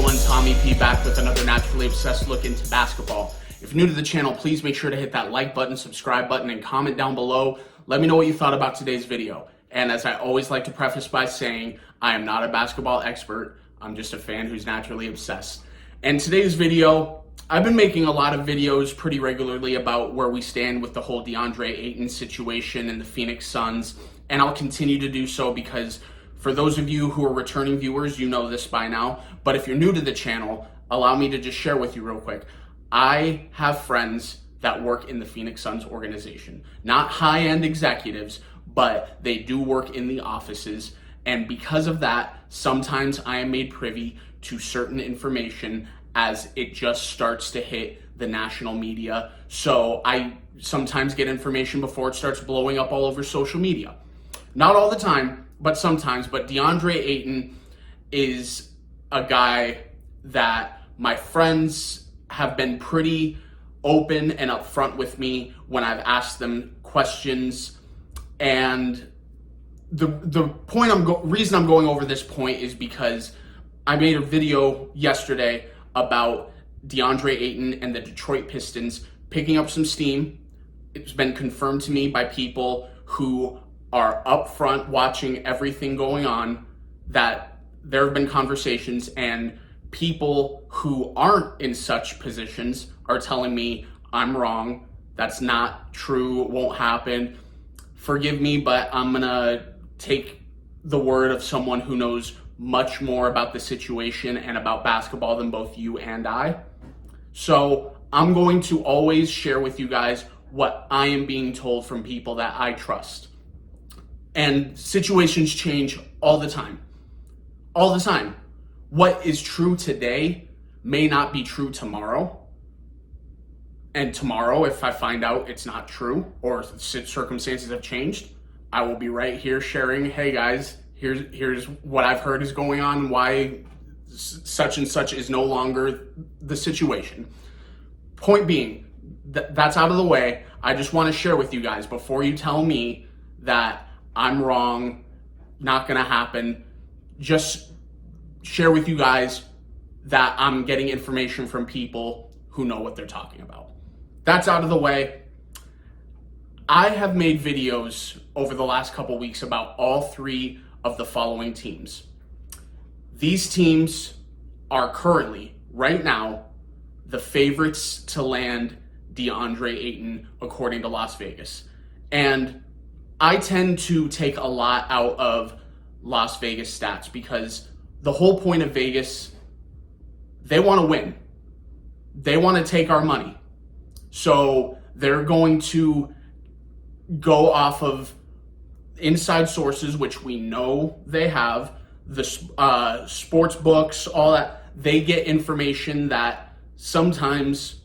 everyone, Tommy P back with another naturally obsessed look into basketball. If you're new to the channel, please make sure to hit that like button, subscribe button, and comment down below. Let me know what you thought about today's video. And as I always like to preface by saying, I am not a basketball expert. I'm just a fan who's naturally obsessed. And today's video, I've been making a lot of videos pretty regularly about where we stand with the whole Deandre Ayton situation and the Phoenix Suns. And I'll continue to do so because for those of you who are returning viewers, you know this by now. But if you're new to the channel, allow me to just share with you real quick. I have friends that work in the Phoenix Suns organization. Not high-end executives, but they do work in the offices. And because of that, sometimes I am made privy to certain information as it just starts to hit the national media. So I sometimes get information before it starts blowing up all over social media. Not all the time, but sometimes. But Deandre Ayton is a guy that my friends have been pretty open and upfront with me when I've asked them questions. And the reason I'm going over this point is because I made a video yesterday about Deandre Ayton and the Detroit Pistons picking up some steam. It's been confirmed to me by people who are upfront watching everything going on that there have been conversations, and people who aren't in such positions are telling me I'm wrong. That's not true. It won't happen. Forgive me, but I'm going to take the word of someone who knows much more about the situation and about basketball than both you and I. So I'm going to always share with you guys what I am being told from people that I trust. And situations change all the time. All the time. What is true today may not be true tomorrow. And tomorrow, if I find out it's not true or circumstances have changed, I will be right here sharing, hey guys, here's what I've heard is going on and why such and such is no longer the situation. Point being, that's out of the way. I just want to share with you guys before you tell me that I'm wrong, not going to happen. Just share with you guys that I'm getting information from people who know what they're talking about. That's out of the way. I have made videos over the last couple weeks about all three of the following teams. These teams are currently, right now, the favorites to land Deandre Ayton according to Las Vegas. And I tend to take a lot out of Las Vegas stats because the whole point of Vegas, they want to win. They want to take our money. So they're going to go off of inside sources, which we know they have, the sports books, all that. They get information that sometimes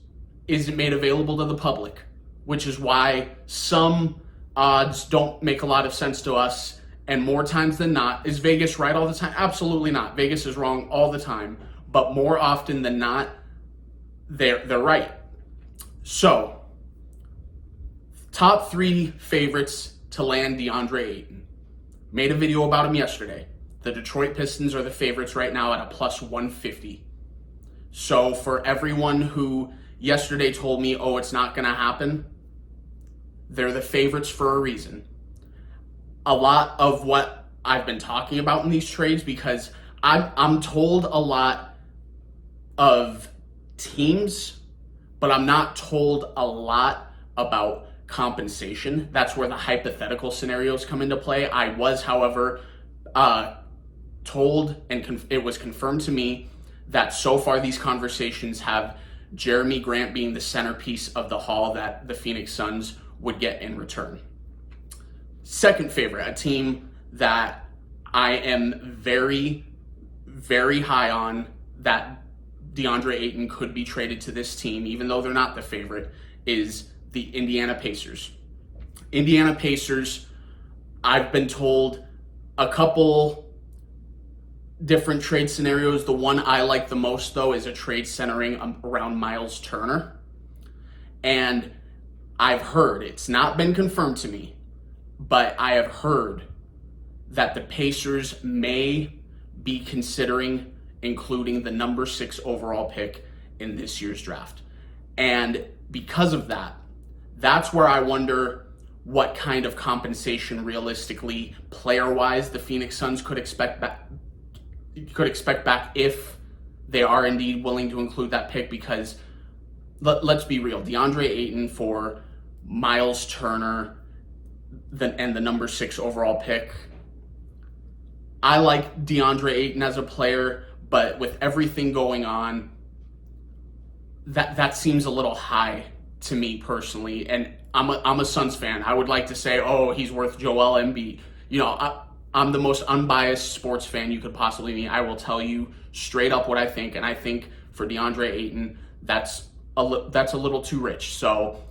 isn't made available to the public, which is why some odds don't make a lot of sense to us. And more times than not, is Vegas right all the time? Absolutely not. Vegas is wrong all the time. But more often than not, they're right. So, top three favorites to land Deandre Ayton. Made a video about him yesterday. The Detroit Pistons are the favorites right now at a plus 150. So for everyone who yesterday told me, oh, it's not going to happen, they're the favorites for a reason. A lot of what I've been talking about in these trades, because I'm told a lot of teams, but I'm not told a lot about compensation. That's where the hypothetical scenarios come into play. I was, however, told, and it was confirmed to me, that so far these conversations have Jeremy Grant being the centerpiece of the haul that the Phoenix Suns would get in return. Second favorite, a team that I am very, very high on that Deandre Ayton could be traded to this team, even though they're not the favorite, is the Indiana Pacers. Indiana Pacers, I've been told a couple different trade scenarios. The one I like the most, though, is a trade centering around Miles Turner. And I've heard, it's not been confirmed to me, but I have heard that the Pacers may be considering including the number 6 overall pick in this year's draft. And because of that, that's where I wonder what kind of compensation realistically, player-wise, the Phoenix Suns could expect back if they are indeed willing to include that pick, because let's be real, Deandre Ayton for Miles Turner and the number 6 overall pick. I like Deandre Ayton as a player, but with everything going on, that seems a little high to me personally. And I'm a Suns fan. I would like to say, oh, he's worth Joel Embiid. You know, I'm the most unbiased sports fan you could possibly be. I will tell you straight up what I think, and I think for Deandre Ayton, that's a little too rich. So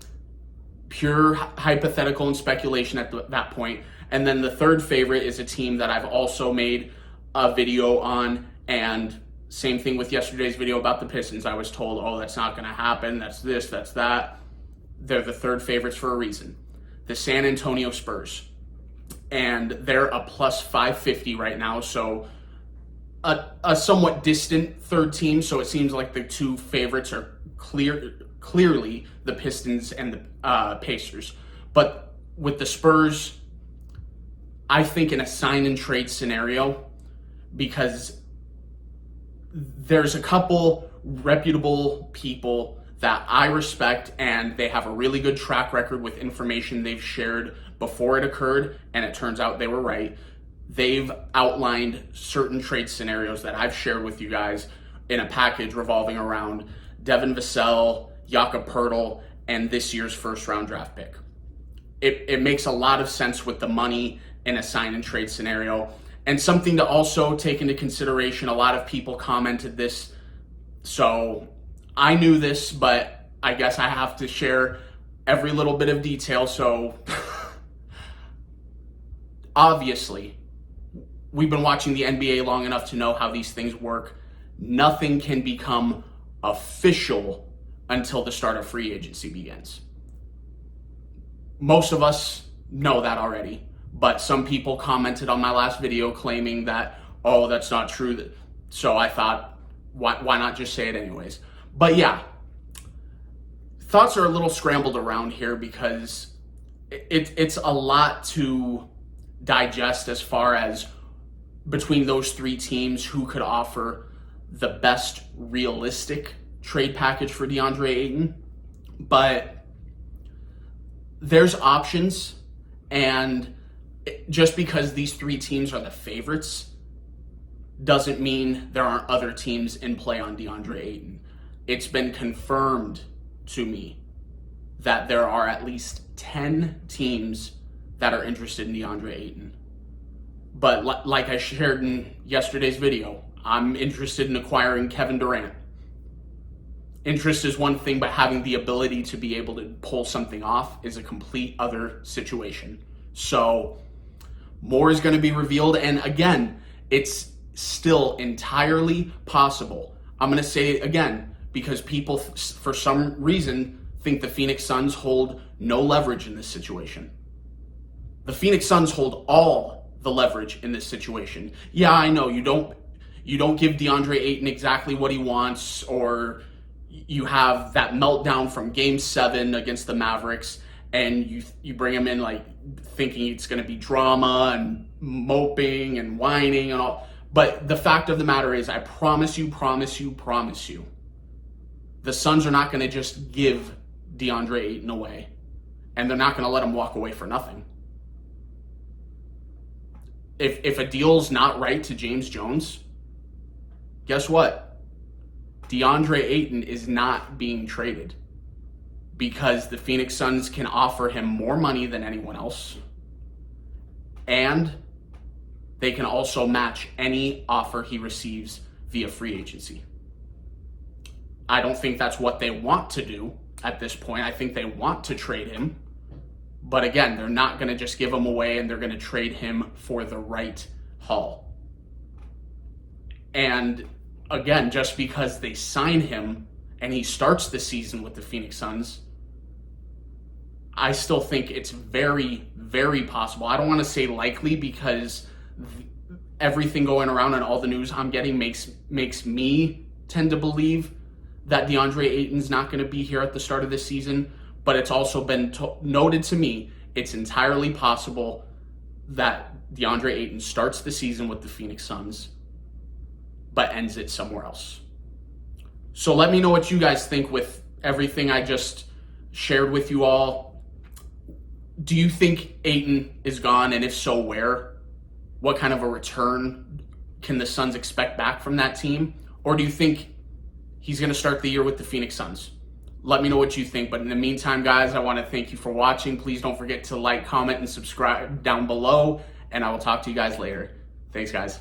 pure hypothetical and speculation at that point. And then the third favorite is a team that I've also made a video on, and same thing with yesterday's video about the Pistons. I was told, oh, that's not going to happen. That's this, that's that. They're the third favorites for a reason. The San Antonio Spurs. And they're a plus 550 right now. So a somewhat distant third team. So it seems like the two favorites are clearly the Pistons and the Pacers. But with the Spurs, I think in a sign and trade scenario, because there's a couple reputable people that I respect, and they have a really good track record with information they've shared before it occurred, and it turns out they were right. They've outlined certain trade scenarios that I've shared with you guys in a package revolving around Devin Vassell, Jakob Poeltl, and this year's first-round draft pick. It makes a lot of sense with the money in a sign and trade scenario. And something to also take into consideration, a lot of people commented this, so I knew this, but I guess I have to share every little bit of detail. So obviously, we've been watching the NBA long enough to know how these things work. Nothing can become official until the start of free agency begins. Most of us know that already. But some people commented on my last video claiming that, oh, that's not true. So I thought, why not just say it anyways? But yeah, thoughts are a little scrambled around here because it's a lot to digest as far as between those three teams who could offer the best realistic trade package for Deandre Ayton. But there's options, and just because these three teams are the favorites doesn't mean there aren't other teams in play on Deandre Ayton. It's been confirmed to me that there are at least 10 teams that are interested in Deandre Ayton. But like I shared in yesterday's video, I'm interested in acquiring Kevin Durant. Interest is one thing, but having the ability to be able to pull something off is a complete other situation. So more is going to be revealed, and again, it's still entirely possible. I'm going to say it again because people, for some reason, think the Phoenix Suns hold no leverage in this situation. The Phoenix Suns hold all the leverage in this situation. Yeah, I know you don't give Deandre Ayton exactly what he wants, or you have that meltdown from Game 7 against the Mavericks, and you bring him in like thinking it's going to be drama and moping and whining and all. But the fact of the matter is, I promise you, the Suns are not going to just give Deandre Ayton away, and they're not going to let him walk away for nothing. If a deal's not right to James Jones, guess what? Deandre Ayton is not being traded, because the Phoenix Suns can offer him more money than anyone else, and they can also match any offer he receives via free agency. I don't think that's what they want to do at this point. I think they want to trade him, but again, they're not going to just give him away, and they're going to trade him for the right haul. And again, just because they sign him and he starts the season with the Phoenix Suns, I still think it's very, very possible. I don't want to say likely, because everything going around and all the news I'm getting makes me tend to believe that Deandre Ayton's not going to be here at the start of this season. But it's also been noted to me it's entirely possible that Deandre Ayton starts the season with the Phoenix Suns, but ends it somewhere else. So let me know what you guys think with everything I just shared with you all. Do you think Ayton is gone? And if so, where? What kind of a return can the Suns expect back from that team? Or do you think he's going to start the year with the Phoenix Suns? Let me know what you think. But in the meantime, guys, I want to thank you for watching. Please don't forget to like, comment, and subscribe down below. And I will talk to you guys later. Thanks, guys.